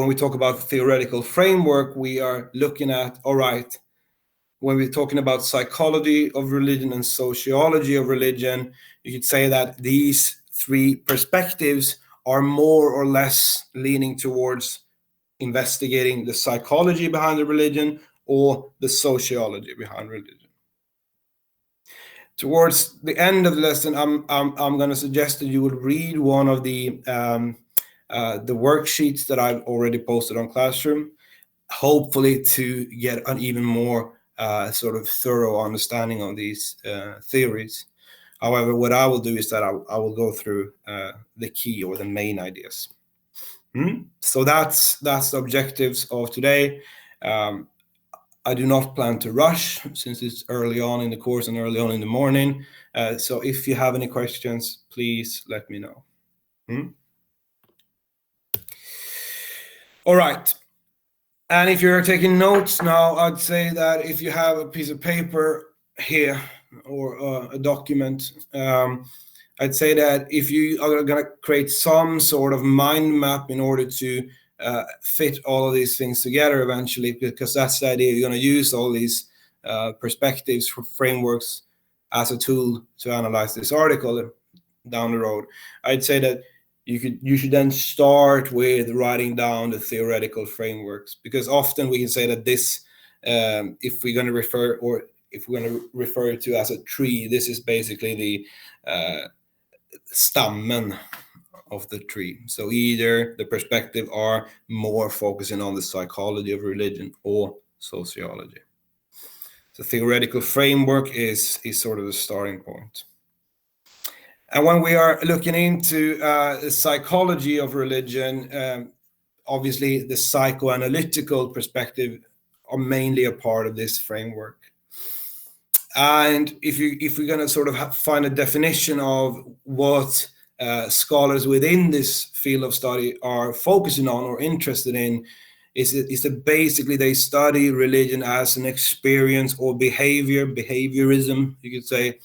when we talk about theoretical framework, we are looking at, all right, when we're talking about psychology of religion and sociology of religion, you could say that these three perspectives are more or less leaning towards investigating the psychology behind the religion or the sociology behind religion. Towards the end of the lesson, I'm going to suggest that you would read one of the worksheets that I've already posted on Classroom, hopefully to get an even more sort of thorough understanding of these theories. However, what I will do is that I will go through the key or the main ideas. So that's the objectives of today. I do not plan to rush since it's early on in the course and early on in the morning. So if you have any questions, please let me know. All right. And if you're taking notes now, I'd say that if you have a piece of paper here or a document, I'd say that if you are going to create some sort of mind map in order to fit all of these things together eventually, because that's the idea, you're going to use all these perspectives, frameworks as a tool to analyze this article down the road. I'd say that you should then start with writing down the theoretical frameworks, because often we can say that this, if we're going to refer to as a tree, this is basically the stammen of the tree. So either the perspective are more focusing on the psychology of religion or sociology. The theoretical framework is sort of the starting point. And when we are looking into the psychology of religion, obviously the psychoanalytical perspective are mainly a part of this framework. And if we're going to sort of find a definition of what scholars within this field of study are focusing on or interested in, is that basically they study religion as an experience or behaviorism, you could say,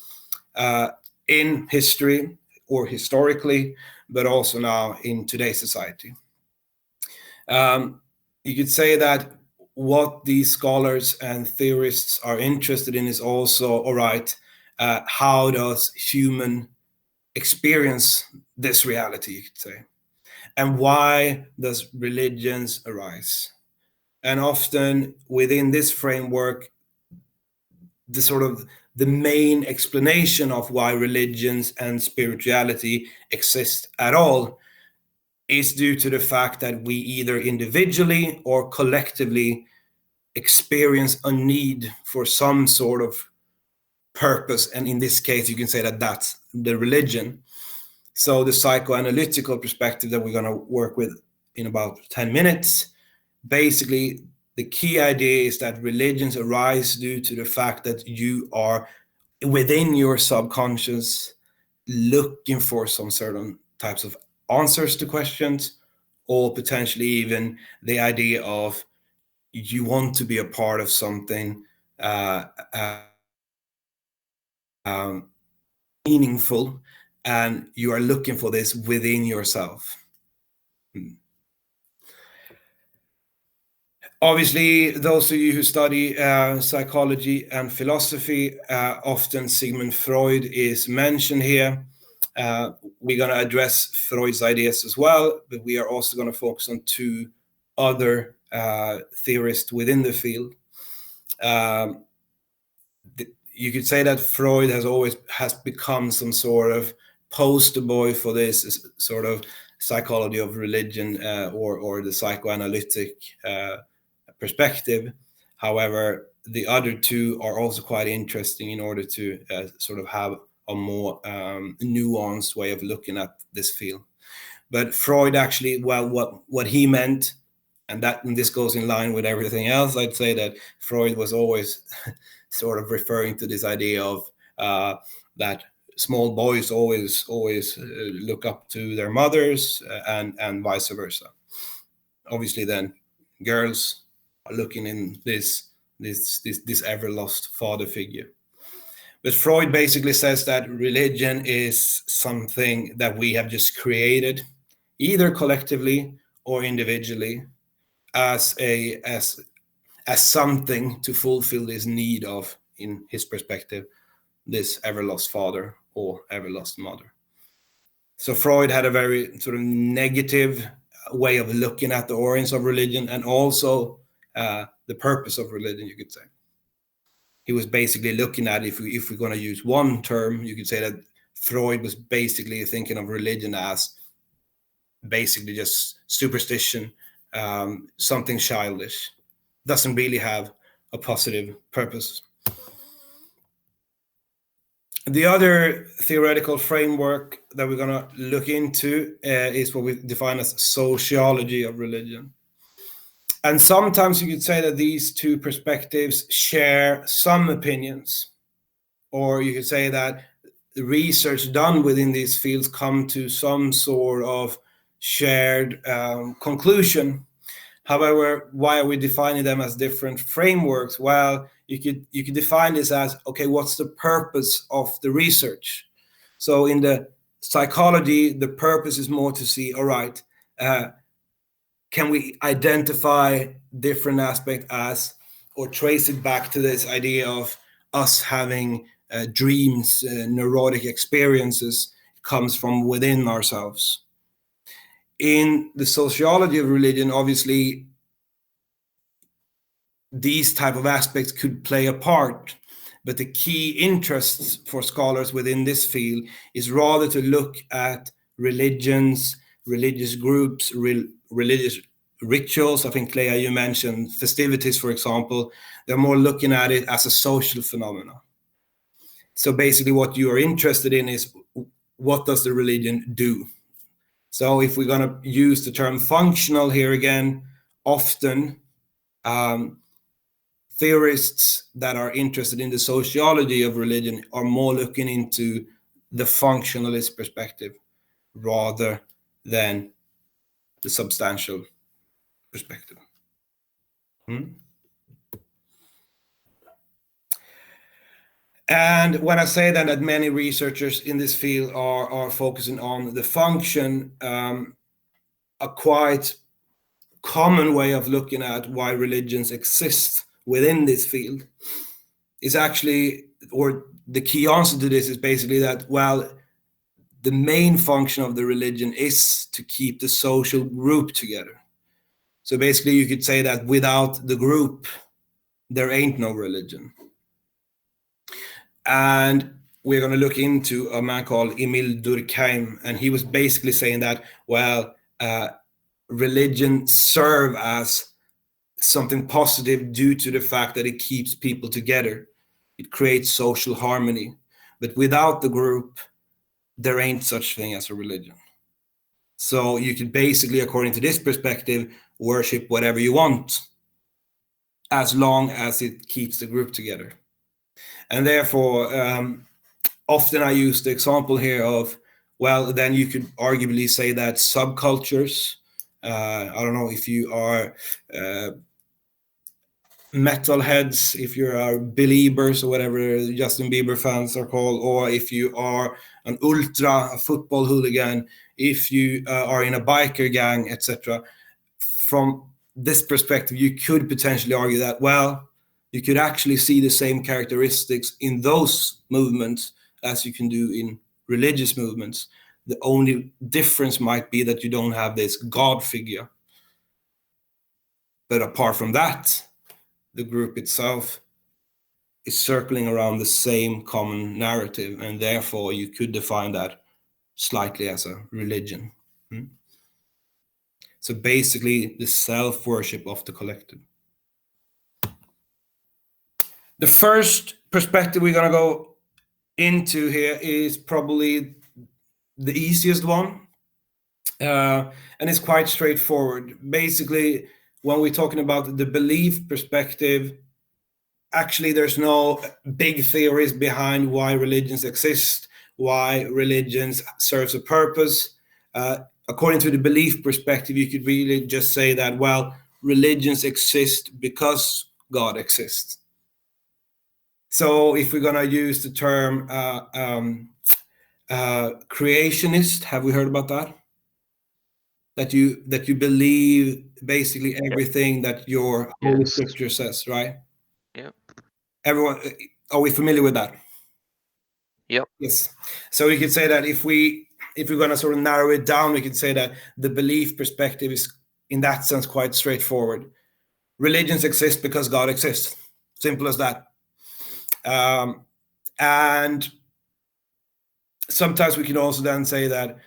in history or historically, but also now in today's society. You could say that what these scholars and theorists are interested in is also, all right, how does human experience this reality, you could say, and why does religions arise? And often within this framework, the main explanation of why religions and spirituality exist at all is due to the fact that we either individually or collectively experience a need for some sort of purpose. And in this case, you can say that that's the religion. So the psychoanalytical perspective that we're going to work with in about 10 minutes, basically the key idea is that religions arise due to the fact that you are within your subconscious looking for some certain types of answers to questions, or potentially even the idea of you want to be a part of something meaningful, and you are looking for this within yourself. Obviously, those of you who study psychology and philosophy, often Sigmund Freud is mentioned here. We're going to address Freud's ideas as well, but we are also going to focus on two other theorists within the field. You could say that Freud has become some sort of poster boy for this sort of psychology of religion or the psychoanalytic perspective. However, the other two are also quite interesting in order to sort of have a more nuanced way of looking at this field. But Freud actually, well, what he meant, and this goes in line with everything else, I'd say that Freud was always sort of referring to this idea of that small boys always look up to their mothers and vice versa. Obviously, then girls are looking in this ever lost father figure. But Freud basically says that religion is something that we have just created, either collectively or individually. as something to fulfill this need of, in his perspective, this ever lost father or ever lost mother. So Freud had a very sort of negative way of looking at the origins of religion, and also the purpose of religion, you could say. He was basically looking at, if we're going to use one term, you could say that Freud was basically thinking of religion as basically just superstition, something childish, doesn't really have a positive purpose. The other theoretical framework that we're going to look into is what we define as sociology of religion. And sometimes you could say that these two perspectives share some opinions, or you could say that the research done within these fields come to some sort of shared conclusion. However, why are we defining them as different frameworks? Well, you could define this as, okay, what's the purpose of the research? So in the psychology, the purpose is more to see, all right, can we identify different aspects as, or trace it back to this idea of us having dreams, neurotic experiences, comes from within ourselves. In the sociology of religion, obviously, these type of aspects could play a part, but the key interests for scholars within this field is rather to look at religions, religious groups, religious rituals. I think, Clea, you mentioned festivities, for example. They're more looking at it as a social phenomenon. So basically what you are interested in is, what does the religion do? So if we're going to use the term functional here again, often theorists that are interested in the sociology of religion are more looking into the functionalist perspective rather than the substantial perspective. And when I say that many researchers in this field are focusing on the function, a quite common way of looking at why religions exist within this field is actually, or the key answer to this is basically that, well, the main function of the religion is to keep the social group together. So basically you could say that without the group, there ain't no religion. And we're going to look into a man called Emil Durkheim, and he was basically saying that, well, religion serve as something positive due to the fact that it keeps people together. It creates social harmony. But without the group, there ain't such thing as a religion. So you could basically, according to this perspective, worship whatever you want, as long as it keeps the group together. And therefore, often I use the example here of, well, then you could arguably say that subcultures, I don't know if you are metalheads, if you are believers or whatever Justin Bieber fans are called, or if you are an ultra, a football hooligan, if you are in a biker gang, etc. From this perspective, you could potentially argue that, well, you could actually see the same characteristics in those movements as you can do in religious movements. The only difference might be that you don't have this God figure. But apart from that, the group itself is circling around the same common narrative, and therefore you could define that slightly as a religion. So basically, the self-worship of the collective. The first perspective we're going to go into here is probably the easiest one, and it's quite straightforward. Basically, when we're talking about the belief perspective, actually there's no big theories behind why religions exist, why religions serves a purpose. According to the belief perspective, you could really just say that, well, religions exist because God exists. So if we're going to use the term creationist, have we heard about that? that you believe basically everything that your Holy Yes. Scripture says, right? Yep. Everyone, are we familiar with that? Yep. Yes. So we could say that if we're going to sort of narrow it down, we could say that the belief perspective is, in that sense, quite straightforward. Religions exist because God exists. Simple as that. And sometimes we can also then say that,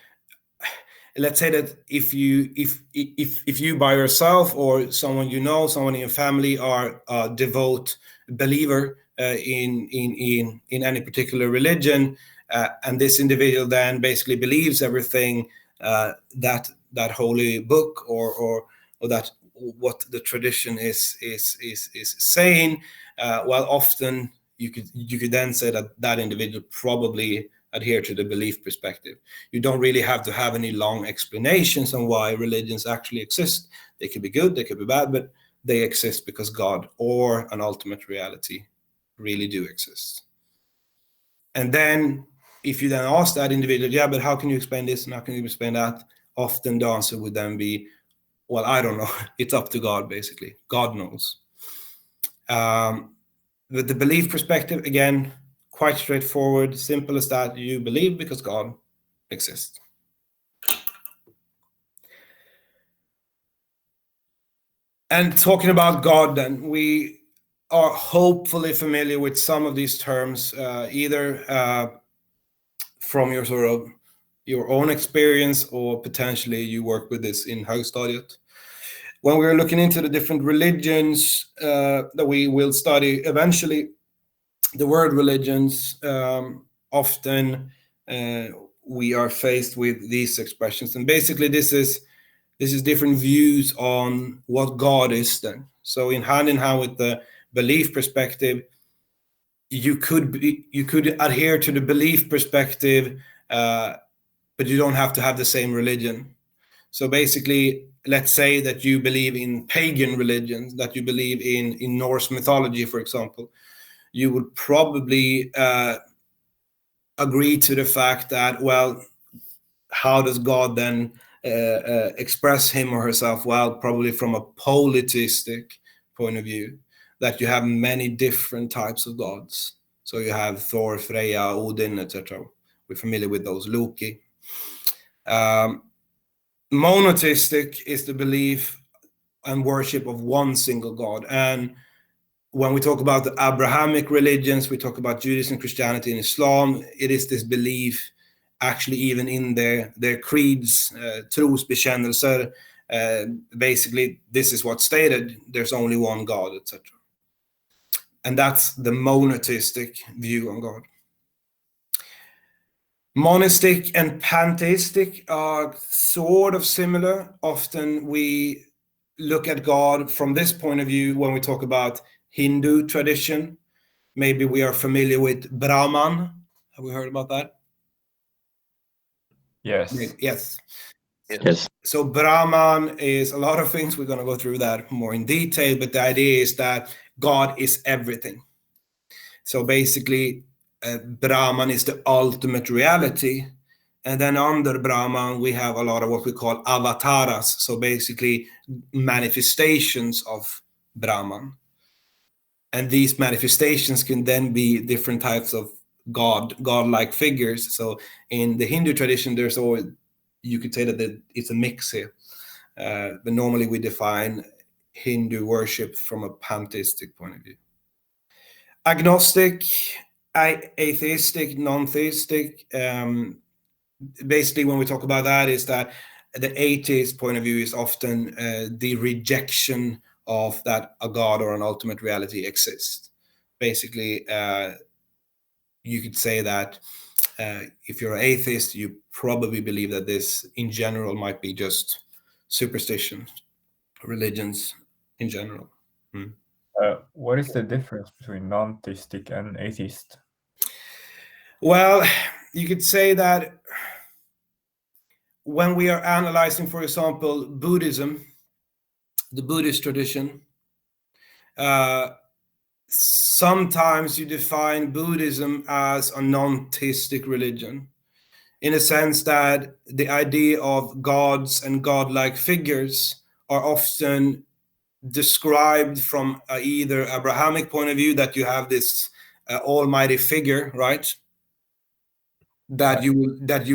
let's say that if you by yourself or someone you know, someone in your family are a devout believer in any particular religion, and this individual then basically believes everything that holy book or that what the tradition is saying, well, often you could then say that that individual probably adhere to the belief perspective. You don't really have to have any long explanations on why religions actually exist. They could be good, they could be bad, but they exist because God or an ultimate reality really do exist. And then if you then ask that individual, yeah, but how can you explain this and how can you explain that? Often the answer would then be, well, I don't know. It's up to God, basically. God knows. With the belief perspective, again, quite straightforward, simple as that. You believe because God exists. And talking about God, then, we are hopefully familiar with some of these terms, either from your sort of your own experience or potentially you work with this in högstadiet. When we're looking into the different religions that we will study eventually, the word religions, often we are faced with these expressions, and basically this is different views on what God is. Then, so in hand with the belief perspective, you could adhere to the belief perspective, but you don't have to have the same religion. So basically, let's say that you believe in pagan religions, that you believe in Norse mythology, for example. You would probably agree to the fact that, well, how does God then express him or herself? Well, probably from a polytheistic point of view, that you have many different types of gods. So you have Thor, Freya, Odin, etc. We're familiar with those. Loki. Monotheistic is the belief and worship of one single God. And when we talk about the Abrahamic religions, we talk about Judaism, Christianity, and Islam, it is this belief, actually even in their creeds, trosbekännelser, basically this is what's stated, there's only one God, etc. And that's the monotheistic view on God. Monistic and pantheistic are sort of similar. Often we look at God from this point of view when we talk about Hindu tradition. Maybe we are familiar with Brahman. Have we heard about that? Yes. Yes. Yes. So Brahman is a lot of things. We're going to go through that more in detail, but the idea is that God is everything. So basically, Brahman is the ultimate reality. And then under Brahman, we have a lot of what we call avatars. So basically, manifestations of Brahman. And these manifestations can then be different types of godlike figures. So in the Hindu tradition, there's always, you could say that it's a mix here. But normally we define Hindu worship from a pantheistic point of view. Agnostic, atheistic, non-theistic. Basically, when we talk about that, is that the atheist point of view is often the rejection of that a God or an ultimate reality exists. Basically, you could say that if you're an atheist, you probably believe that this, in general, might be just superstition, religions in general. What is the difference between non-theistic and atheist? Well, you could say that when we are analyzing, for example, Buddhism, the Buddhist tradition, sometimes you define Buddhism as a non-theistic religion. in a sense that the idea of gods and godlike figures are often described from either Abrahamic point of view, that you have this almighty figure, right? That you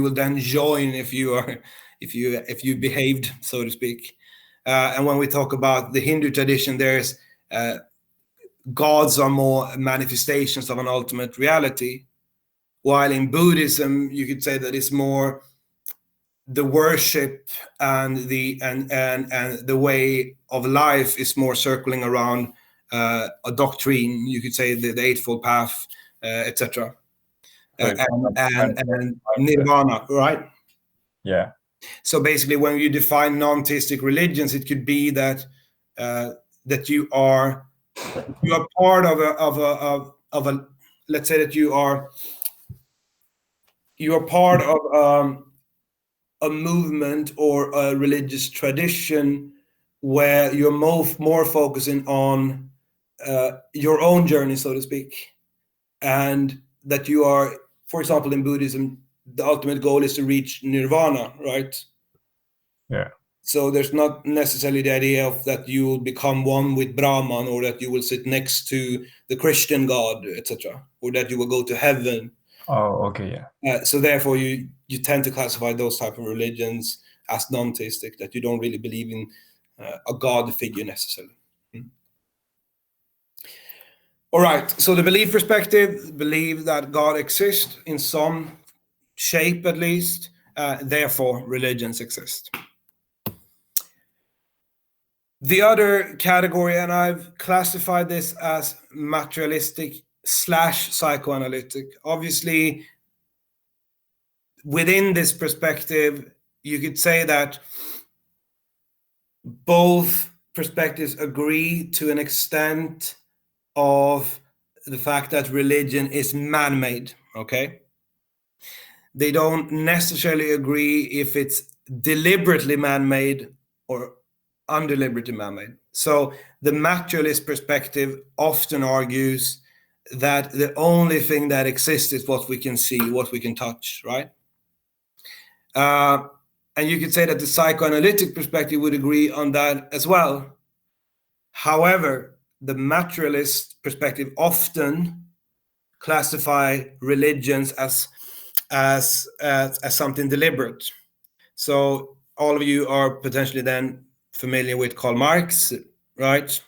will then join if you behaved, so to speak. And when we talk about the Hindu tradition, there's gods are more manifestations of an ultimate reality, while in Buddhism you could say that it's more the worship and the way of life is more circling around a doctrine. You could say the Eightfold Path, etc. And nirvana, right? Yeah. So basically, when you define non-theistic religions, it could be that that you are part of a let's say that you are part of a movement or a religious tradition where you're more focusing on your own journey, so to speak, and that you are, for example, in Buddhism, the ultimate goal is to reach nirvana, right? Yeah. So there's not necessarily the idea of that you will become one with Brahman, or that you will sit next to the Christian God, etc., or that you will go to heaven. Oh, okay, yeah. So therefore, you tend to classify those type of religions as non-theistic, that you don't really believe in a God figure necessarily. All right. So the belief perspective believe that God exists in some shape, at least. Therefore, religions exist. The other category, and I've classified this as materialistic / psychoanalytic. Obviously, within this perspective, you could say that both perspectives agree to an extent of the fact that religion is man-made, okay? They don't necessarily agree if it's deliberately man-made or undeliberately man-made. So the materialist perspective often argues that the only thing that exists is what we can see, what we can touch, right? And you could say that the psychoanalytic perspective would agree on that as well. However, the materialist perspective often classify religions as something deliberate. So all of you are potentially then familiar with Karl Marx, right?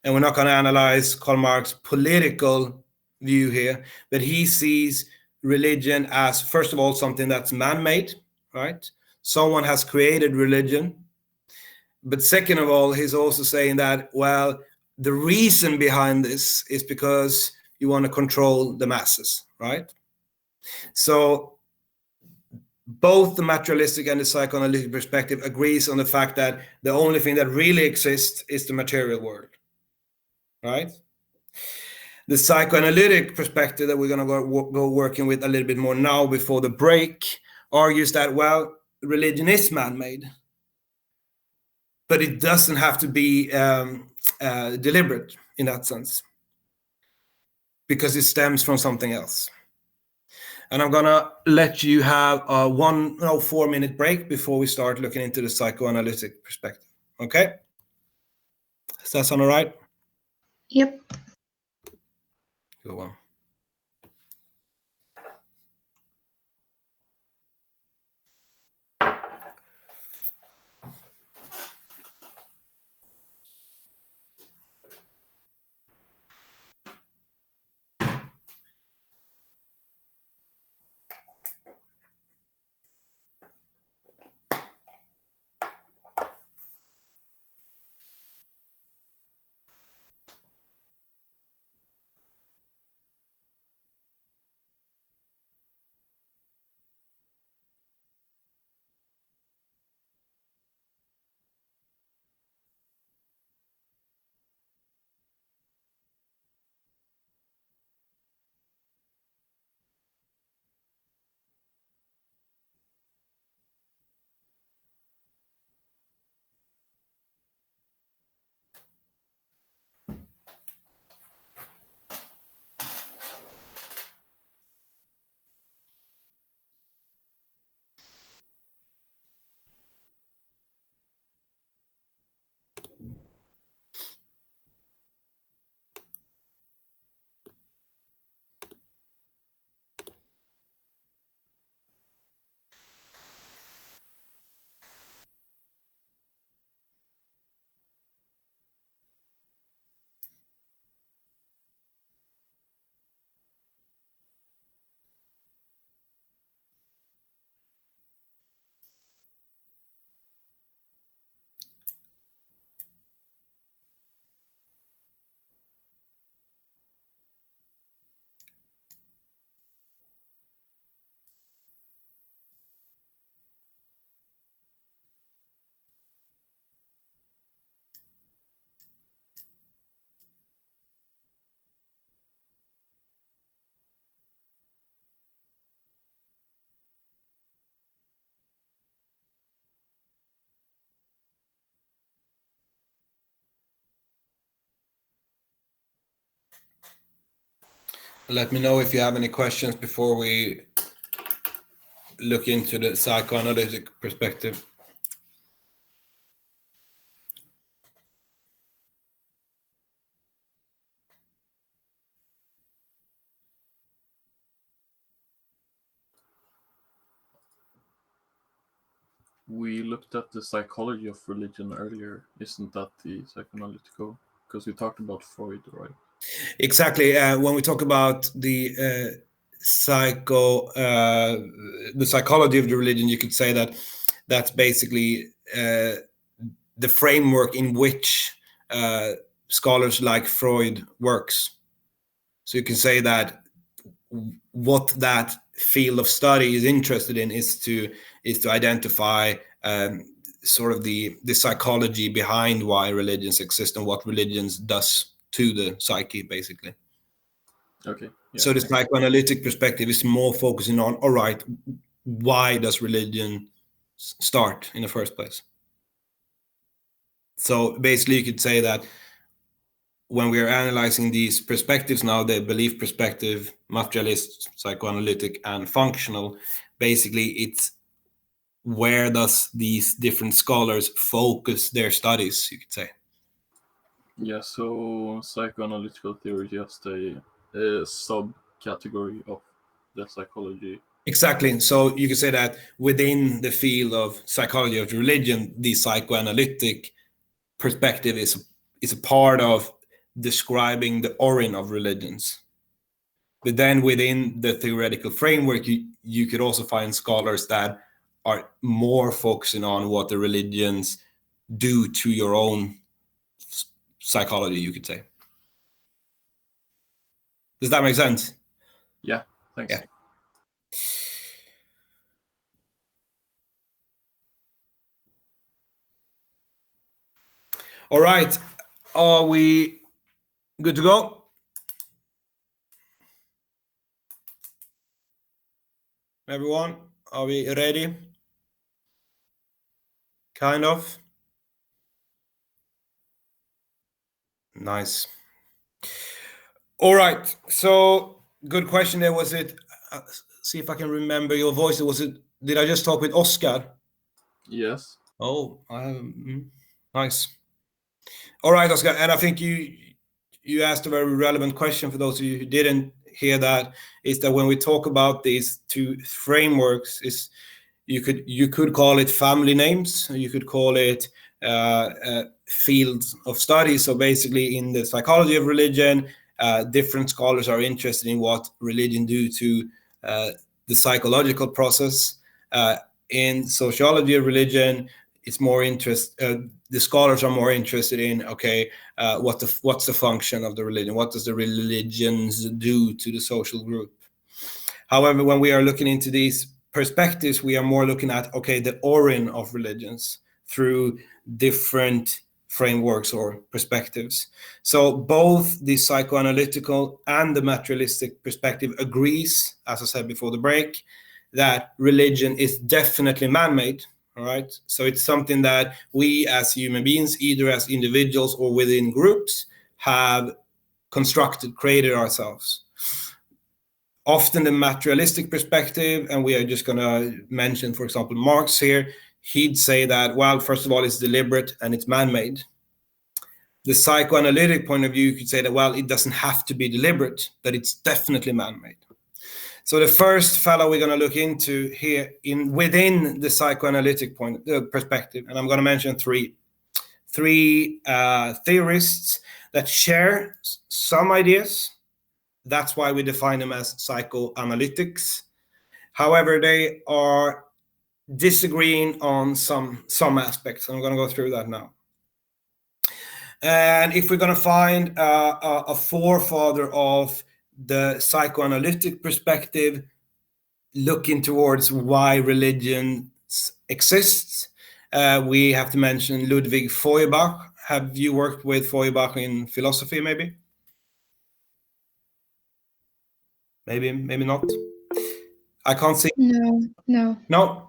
And we're not going to analyze Karl Marx's political view here, but he sees religion as, first of all, something that's man-made, right? Someone has created religion. But second of all, he's also saying that, well, the reason behind this is because you want to control the masses, right? So both the materialistic and the psychoanalytic perspective agrees on the fact that the only thing that really exists is the material world, right? The psychoanalytic perspective that we're going to go working with a little bit more now before the break argues that, well, religion is man-made, but it doesn't have to be deliberate in that sense, because it stems from something else. And I'm going to let you have a 4-minute break before we start looking into the psychoanalytic perspective. Okay? Does that sound all right? Yep. Go on. let me know if you have any questions before we look into the psychoanalytic perspective. We looked at the psychology of religion earlier. Isn't that the psychoanalytical? Because we talked about Freud, right? Exactly. When we talk about the psychology of the religion, you could say that that's basically the framework in which scholars like Freud works. So you can say that what that field of study is interested in is to identify sort of the psychology behind why religions exist and what religions does to the psyche, basically. Okay. Yeah, so the psychoanalytic perspective is more focusing on, all right, why does religion start in the first place? So basically you could say that when we are analyzing these perspectives now, the belief perspective, materialist, psychoanalytic, and functional, basically it's where does these different scholars focus their studies, you could say. Yeah, so psychoanalytical theory is just a subcategory of the psychology. Exactly. So you could say that within the field of psychology of religion, the psychoanalytic perspective is a part of describing the origin of religions. But then within the theoretical framework, you could also find scholars that are more focusing on what the religions do to your own psychology, you could say. Does that make sense? Yeah, thanks. Yeah. All right. Are we good to go? Everyone, are we ready? Kind of. Nice. All right. So good question there. Was it, see if I can remember your voice. Did I just talk with Oscar? Yes. Oh, nice. All right, Oscar. And I think you asked a very relevant question for those of you who didn't hear that, is that when we talk about these two frameworks, is you could call it family names, you could call it fields of study. So basically in the psychology of religion, different scholars are interested in what religion do to the psychological process. In sociology of religion, it's more the scholars are more interested in, okay, what's the function of the religion, what does the religions do to the social group. However, when we are looking into these perspectives, we are more looking at, okay, the origin of religions through different frameworks or perspectives. So both the psychoanalytical and the materialistic perspective agrees, as I said before the break, that religion is definitely man-made. All right. So it's something that we as human beings, either as individuals or within groups, have constructed, created ourselves. Often the materialistic perspective, and we are just going to mention, for example, Marx here, he'd say that, well, first of all, it's deliberate and it's man-made. The psychoanalytic point of view, you could say that, well, it doesn't have to be deliberate, but it's definitely man-made. So the first fellow we're going to look into here within the psychoanalytic perspective, and I'm going to mention three theorists that share some ideas. That's why we define them as psychoanalytics. However, they are disagreeing on some aspects. I'm going to go through that now. And if we're going to find a forefather of the psychoanalytic perspective, looking towards why religion exists, we have to mention Ludwig Feuerbach. Have you worked with Feuerbach in philosophy, maybe? Maybe not. I can't see. No.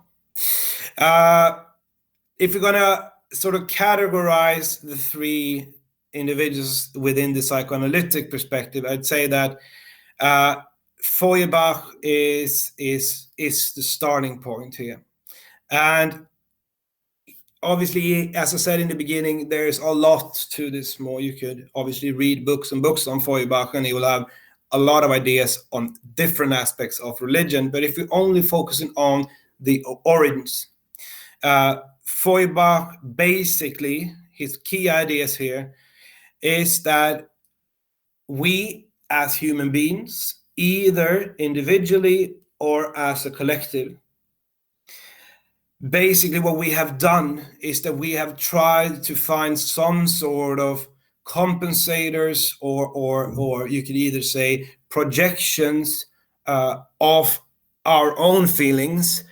If we're gonna sort of categorize the three individuals within the psychoanalytic perspective, I'd say that Feuerbach is the starting point here. And obviously, as I said in the beginning, there's a lot to this more. You could obviously read books and books on Feuerbach, and he will have a lot of ideas on different aspects of religion. But if we're only focusing on the origins, Feuerbach, basically, his key ideas here is that we as human beings, either individually or as a collective, basically what we have done is that we have tried to find some sort of compensators or you could either say projections of our own feelings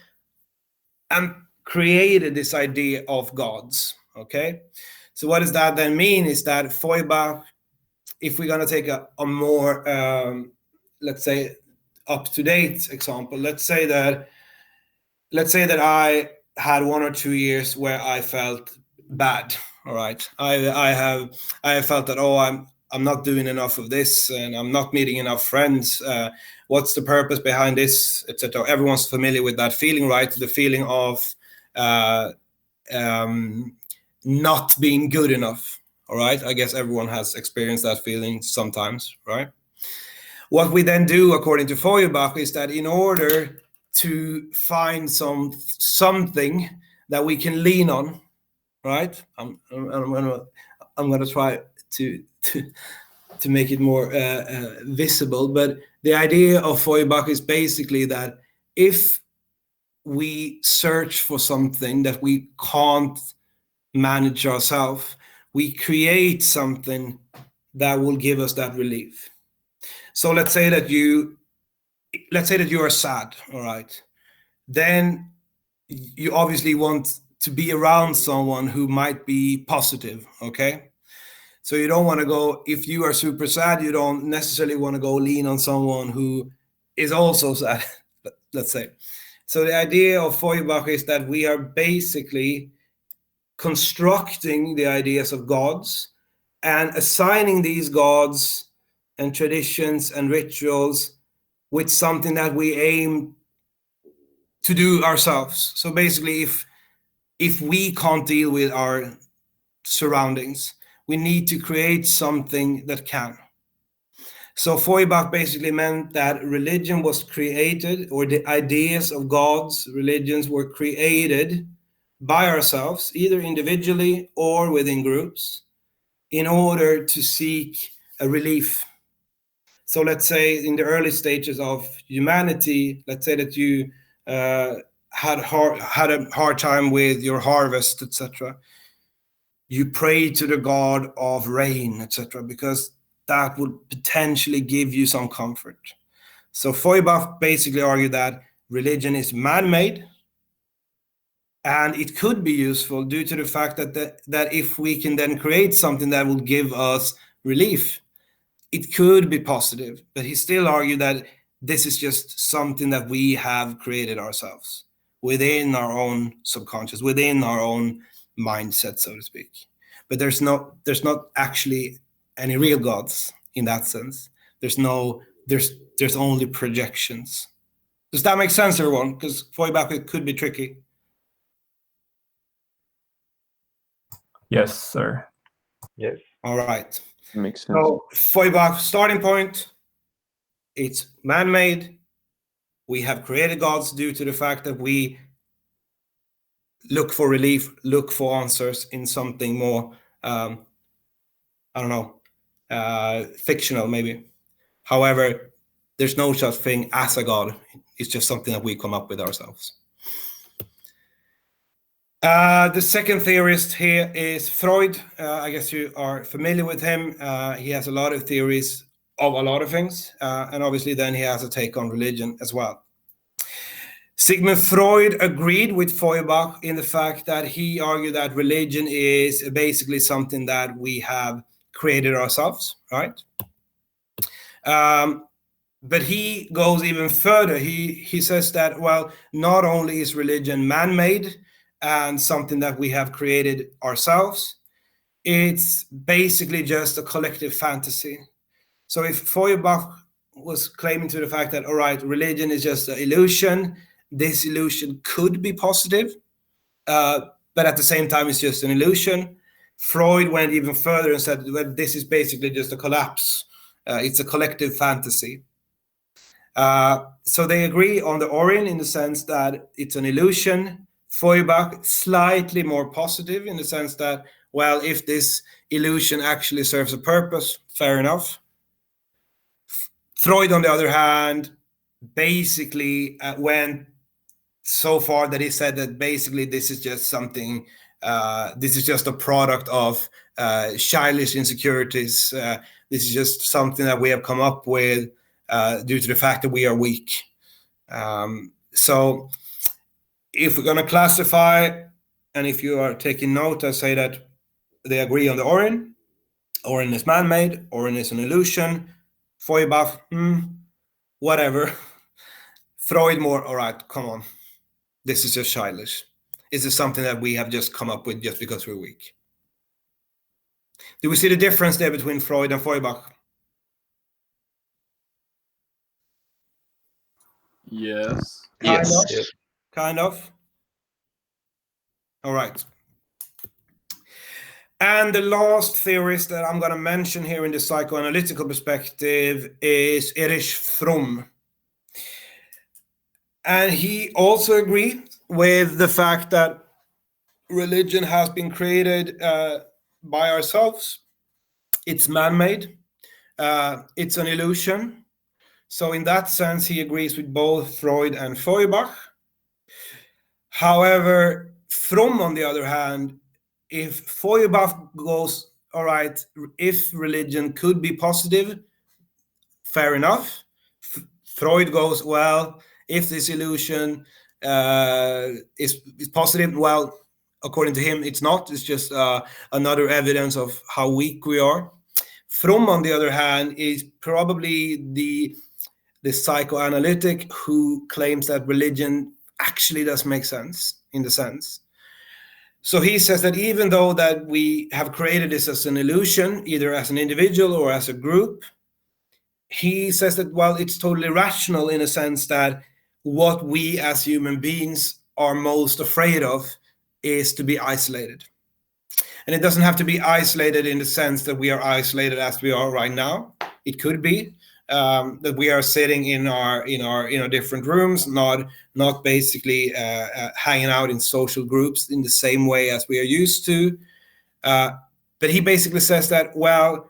and created this idea of gods. Okay, so what does that then mean is that Feuerbach, if we're going to take a more let's say up-to-date example, let's say that I had 1 or 2 years where I felt bad. All right, I have felt that, oh, I'm not doing enough of this, and I'm not meeting enough friends. What's the purpose behind this, etc. Everyone's familiar with that feeling, right? The feeling of not being good enough. All right, I guess everyone has experienced that feeling sometimes, right? What we then do, according to Feuerbach, is that in order to find something that we can lean on, right? I'm gonna try to make it more visible, but the idea of Feuerbach is basically that if we search for something that we can't manage ourselves, we create something that will give us that relief. So let's say that you are sad, all right? Then you obviously want to be around someone who might be positive, okay? So you don't want to go, if you are super sad, you don't necessarily want to go lean on someone who is also sad, let's say. So the idea of Feuerbach is that we are basically constructing the ideas of gods and assigning these gods and traditions and rituals with something that we aim to do ourselves. So basically, if we can't deal with our surroundings, we need to create something that can. So Feuerbach basically meant that religion was created, or the ideas of gods, religions were created by ourselves, either individually or within groups, in order to seek a relief. So let's say in the early stages of humanity, let's say that you had a hard time with your harvest, etc. You pray to the god of rain, etc., because that would potentially give you some comfort. So Feuerbach basically argued that religion is man-made, and it could be useful due to the fact that if we can then create something that will give us relief, it could be positive. But he still argued that this is just something that we have created ourselves within our own subconscious, within our own mindset, so to speak. But there's not actually any real gods in that sense. There's only projections. Does that make sense, everyone? Because Feuerbach could be tricky. Yes, sir. Yes. All right. Makes sense. So Feuerbach's starting point, it's man-made. We have created gods due to the fact that we look for relief, look for answers in something more, fictional maybe. However, there's no such thing as a god. It's just something that we come up with ourselves. The second theorist here is Freud. I guess you are familiar with him. He has a lot of theories of a lot of things, and obviously then he has a take on religion as well. Sigmund Freud agreed with Feuerbach in the fact that he argued that religion is basically something that we have created ourselves, right? But he goes even further. He says that, well, not only is religion man-made and something that we have created ourselves, it's basically just a collective fantasy. So if Feuerbach was claiming to the fact that, all right, religion is just an illusion. This illusion could be positive, but at the same time, it's just an illusion. Freud went even further and said, well, this is basically just a collapse. It's a collective fantasy. So they agree on the Orin in the sense that it's an illusion. Feuerbach, slightly more positive in the sense that, well, if this illusion actually serves a purpose, fair enough. Freud, on the other hand, basically went so far that he said that basically this is just something, this is just a product of childish insecurities. This is just something that we have come up with due to the fact that we are weak. So if we're going to classify, and if you are taking note, I say that they agree on the Orin. Orin is man-made, Orin is an illusion. Feuerbach, whatever. Freud more, all right, come on. This is just childish. This is something that we have just come up with just because we're weak. Do we see the difference there between Freud and Feuerbach? Yes. Yes. Kind of. All right. And the last theorist that I'm going to mention here in the psychoanalytical perspective is Erich Fromm. And he also agreed with the fact that religion has been created by ourselves. It's man-made. It's an illusion. So in that sense, he agrees with both Freud and Feuerbach. However, Fromm, on the other hand, if Feuerbach goes, all right, if religion could be positive, fair enough. Freud goes, well, if this illusion is positive, well, according to him, it's not. It's just another evidence of how weak we are. Fromm, on the other hand, is probably the psychoanalytic who claims that religion actually does make sense in the sense. So he says that even though that we have created this as an illusion, either as an individual or as a group, he says that, well, it's totally rational in a sense that what we as human beings are most afraid of is to be isolated. And it doesn't have to be isolated in the sense that we are isolated as we are right now. It could be that we are sitting in our different rooms, not basically hanging out in social groups in the same way as we are used to. But he basically says that, well,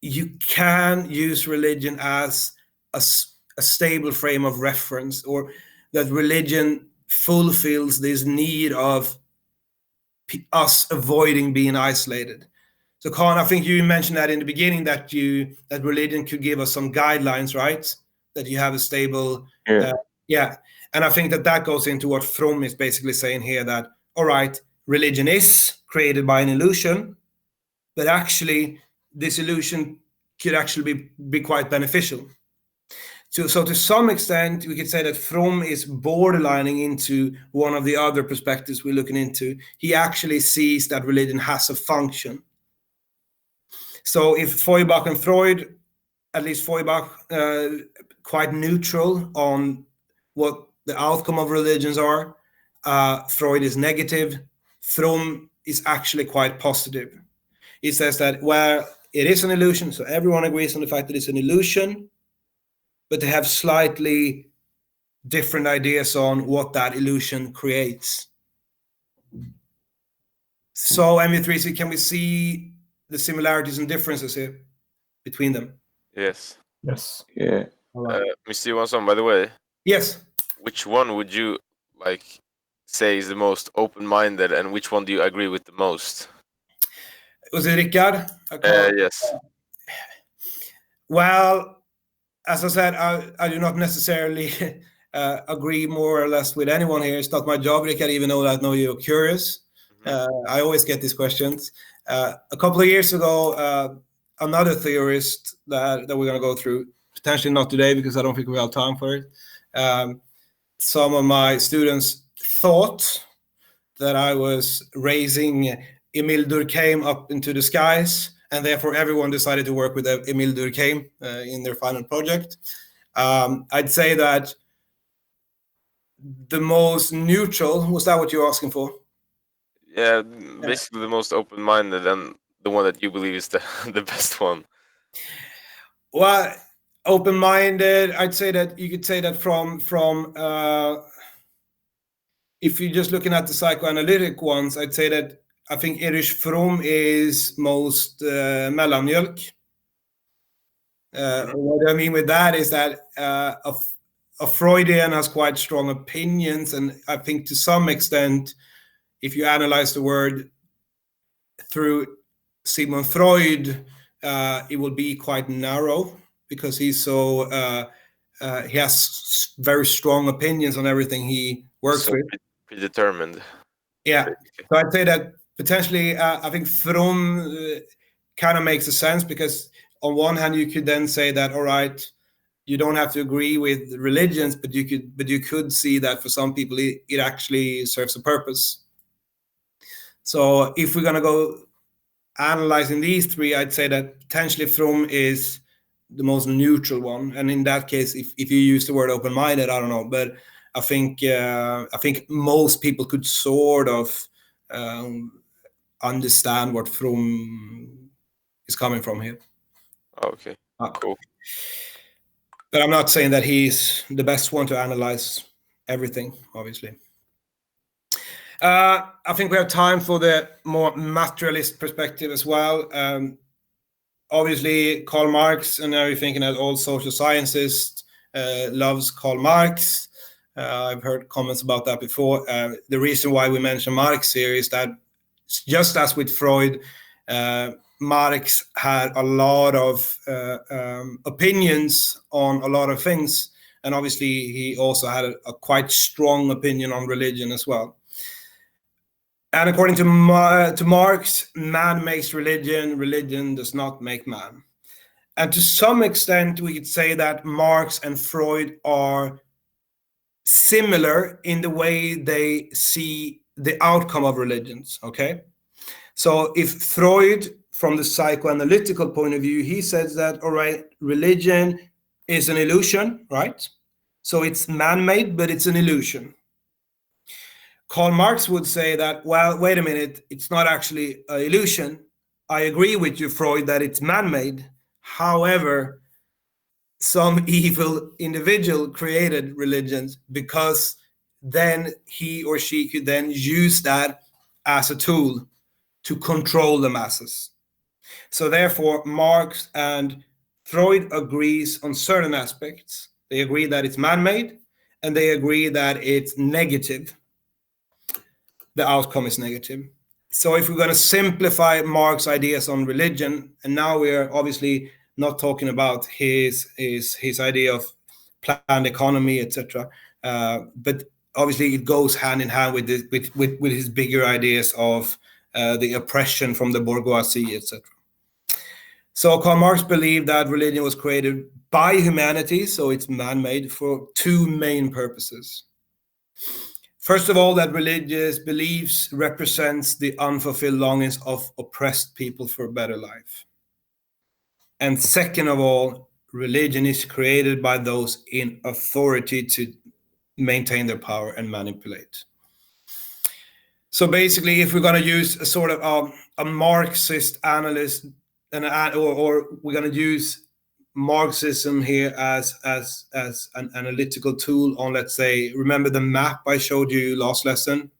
you can use religion as a stable frame of reference, or that religion fulfills this need of us avoiding being isolated. So, Khan, I think you mentioned that in the beginning that religion could give us some guidelines, right? That you have a stable, yeah. And I think that goes into what Fromm is basically saying here, that, all right, religion is created by an illusion, but actually this illusion could actually be quite beneficial. So to some extent, we could say that Fromm is borderlining into one of the other perspectives we're looking into. He actually sees that religion has a function. So if Feuerbach and Freud, at least Feuerbach, quite neutral on what the outcome of religions are, Freud is negative, Fromm is actually quite positive. He says that, well, it is an illusion, so everyone agrees on the fact that it's an illusion, but they have slightly different ideas on what that illusion creates. So, MV3C, can we see the similarities and differences here between them? Yes. Yes. Yeah. Mr. Johansson, by the way, Yes. which one would you say is the most open-minded, and which one do you agree with the most? Was it Rickard? Yes. Well, as I said, I do not necessarily agree more or less with anyone here. It's not my job, Rickard, even though I know you're curious. I always get these questions. A couple of years ago, another theorist that we're going to go through, potentially not today because I don't think we have time for it. Some of my students thought that I was raising Emile Durkheim up into the skies and therefore everyone decided to work with Emile Durkheim in their final project. I'd say that the most neutral, was that what you're asking for? Yeah, basically the most open-minded and the one that you believe is the the best one. Well, open-minded, I'd say that you could say that from if you're just looking at the psychoanalytic ones, I'd say that I think Erich Fromm is most mellanmjölk. What I mean with that is that a Freudian has quite strong opinions, and I think to some extent, if you analyze the word through Sigmund Freud, it will be quite narrow because he's so he has very strong opinions on everything he works So with. predetermined. Yeah, basically. so I'd say that potentially, I think Fromm kind of makes a sense because on one hand you could then say that, all right, you don't have to agree with religions, but you could see that for some people it actually serves a purpose. So if we're gonna go analyzing these three, I'd say that potentially Fromm is the most neutral one, and in that case, if you use the word open-minded, I don't know, but I think most people could sort of understand what Fromm is coming from here. Okay, cool. But I'm not saying that he's the best one to analyze everything, obviously. I think we have time for the more materialist perspective as well. Obviously, Karl Marx, and now you're thinking that all social scientists loves Karl Marx. I've heard comments about that before. The reason why we mention Marx here is that just as with Freud, Marx had a lot of opinions on a lot of things, and obviously he also had a quite strong opinion on religion as well. And according to Marx, man makes religion, religion does not make man. And to some extent, we could say that Marx and Freud are similar in the way they see the outcome of religions, okay? So if Freud, from the psychoanalytical point of view, he says that, all right, religion is an illusion, right? So it's man-made, but it's an illusion. Karl Marx would say that, well, wait a minute, it's not actually an illusion. I agree with you, Freud, that it's man-made. However, some evil individual created religions because then he or she could then use that as a tool to control the masses. So therefore, Marx and Freud agrees on certain aspects. They agree that it's man-made, and they agree that it's negative. The outcome is negative. So if we're going to simplify Marx's ideas on religion, and now we're obviously not talking about his idea of planned economy, etc., but obviously it goes hand in hand with his bigger ideas of the oppression from the bourgeoisie, etc. So Karl Marx believed that religion was created by humanity, so it's man-made, for two main purposes. First of all, that religious beliefs represents the unfulfilled longings of oppressed people for a better life. And second of all, religion is created by those in authority to maintain their power and manipulate. So basically, if we're going to use a sort of a Marxist analyst, or we're going to use Marxism here as an analytical tool on, let's say, remember the map I showed you last lesson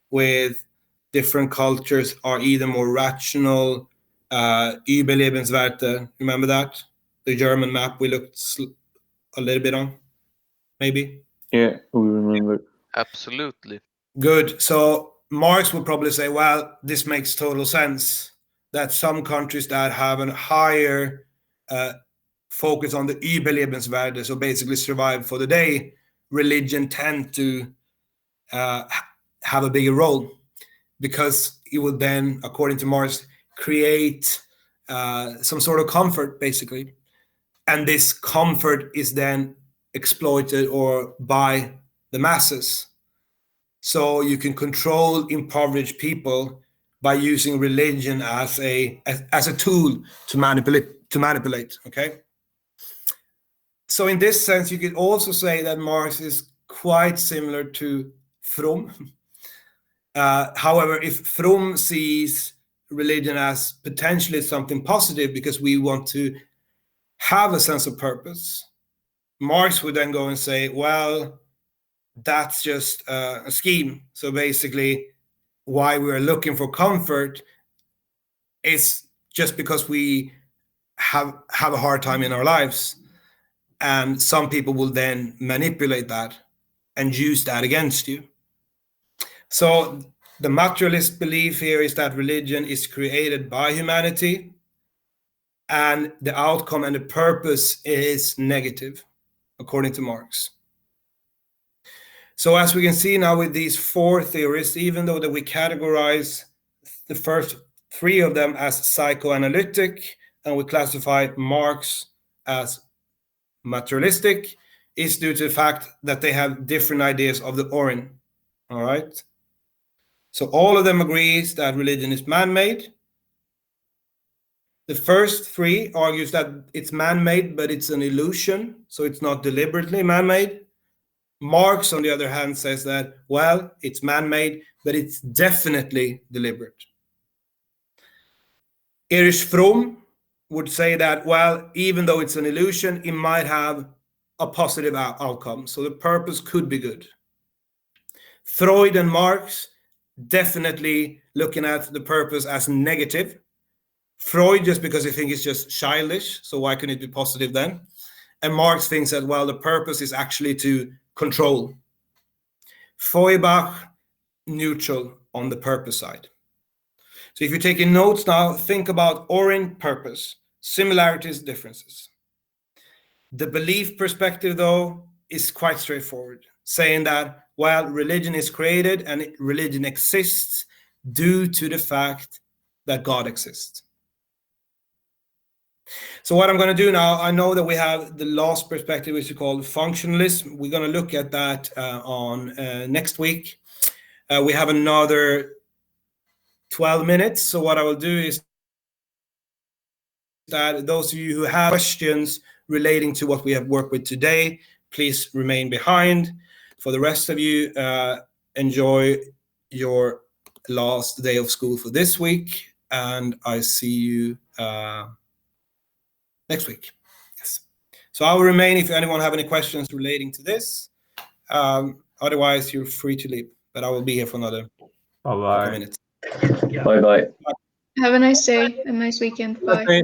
with different cultures are either more rational, Überlebenswerte, remember that? The German map we looked a little bit on, maybe? Yeah, we remember. Absolutely. Good. So Marx would probably say, well, this makes total sense, that some countries that have a higher focus on the Überlebenswerte, so basically survive for the day, religion tend to have a bigger role, because it would then, according to Marx, create some sort of comfort, basically. And this comfort is then exploited or by the masses. So you can control impoverished people by using religion as a tool to manipulate. Okay. So in this sense, you could also say that Marx is quite similar to Fromm. However, if Fromm sees religion as potentially something positive because we want to have a sense of purpose, Marx would then go and say, well, that's just a scheme. So basically, why we're looking for comfort is just because we have a hard time in our lives. And some people will then manipulate that and use that against you. So the materialist belief here is that religion is created by humanity, and the outcome and the purpose is negative, according to Marx. So as we can see now with these four theories, even though that we categorize the first three of them as psychoanalytic and we classify Marx as materialistic, is due to the fact that they have different ideas of the origin. All right. So all of them agrees that religion is man-made. The first three argues that it's man-made, but it's an illusion, so it's not deliberately man-made. Marx, on the other hand, says that, well, it's man-made, but it's definitely deliberate. Erich Fromm would say that, well, even though it's an illusion, it might have a positive outcome, so the purpose could be good. Freud and Marx definitely looking at the purpose as negative. Freud just because he thinks it's just childish, so why couldn't it be positive then? And Marx thinks that, well, the purpose is actually to control. Feuerbach, neutral on the purpose side. So if you're taking notes now, think about origin, purpose, similarities, differences. The belief perspective, though, is quite straightforward, saying that, well, religion is created and religion exists due to the fact that God exists. So what I'm going to do now, I know that we have the last perspective, which is called functionalism. We're going to look at that on next week. We have another 12 minutes. So what I will do is that those of you who have questions relating to what we have worked with today, please remain behind. For the rest of you, enjoy your last day of school for this week, and I see you next week. Yes. So I will remain if anyone have any questions relating to this. Otherwise, you're free to leave, but I will be here for another couple minutes. Bye bye. Have a nice day, a nice weekend. Bye.